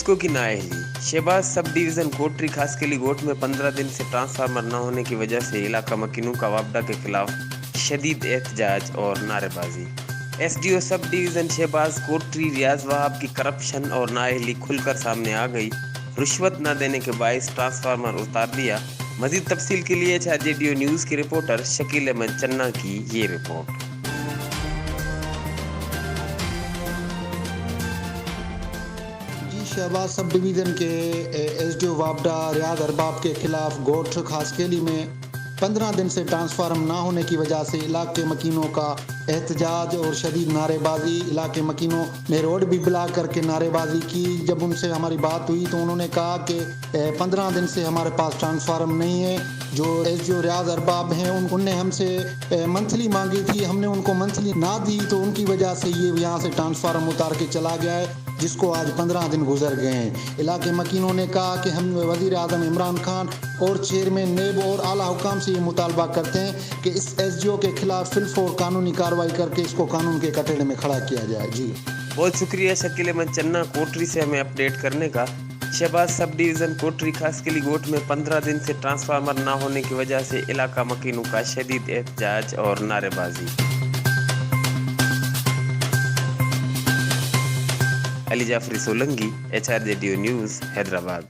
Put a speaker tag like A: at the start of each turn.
A: पुलिसको की नाअहली। Shahbaz sub division कोटरी खासकेली गोठ में 15 दिन से ट्रांसफार्मर न होने की वजह से इलाका मकीनों का वापडा के खिलाफ शदीद एहतजाज और नारेबाजी। एसडीओ सब डिवीजन शहबाज कोटरी रियाज वहाब की करप्शन और नाअहली खुलकर सामने आ गई। रुश्वत न देने के बायस ट्रांसफार्मर उतार दिया। मजीद तफसील के लिए HRJDO न्यूज़ की रिपोर्टर शकील अहमद चन्ना की ये रिपोर्ट।
B: शहबाज सब डिवीज़न के एसडीओ वापडा रियाज अरबाब के खिलाफ गोठ खासकेली में 15 दिन से ट्रांसफार्म ना होने की वजह से इलाके मकीनों का एहतजाज और शदीद नारेबाजी। इलाके मकीनों ने रोड भी ब्लॉक करके नारेबाजी की। जब उनसे हमारी बात हुई तो उन्होंने कहा कि 15 दिन से हमारे पास ट्रांसफार्म नहीं है। जो एसडीओ रियाज अरबाब हैं उनने हमसे मंथली मांगी थी, हमने उनको मंथली ना दी तो उनकी वजह से ये यहाँ से ट्रांसफार्म उतार के चला गया है, जिसको आज 15 दिन गुजर गए हैं। इलाके मकीनों ने कहा कि हम वज़ीर आज़म इमरान खान और चेयरमैन नेब और आला हुकाम से ये मुतालबा करते हैं कि इस एसडीओ के खिलाफ फिलफौर कानूनी कार्रवाई करके इसको कानून के कटघरे में खड़ा किया जाए। जी
A: बहुत शुक्रिया शकील अहमद चन्ना कोटरी से हमें अपडेट करने का। शहबाज सब डिवीज़न कोटरी खासकेली गोठ में 15 दिन से ट्रांसफार्मर ना होने की वजह से इलाका मकीनों का शदीद एहतजाज और नारेबाजी। Ali Jafri Solangi, HRJDO news, Hyderabad.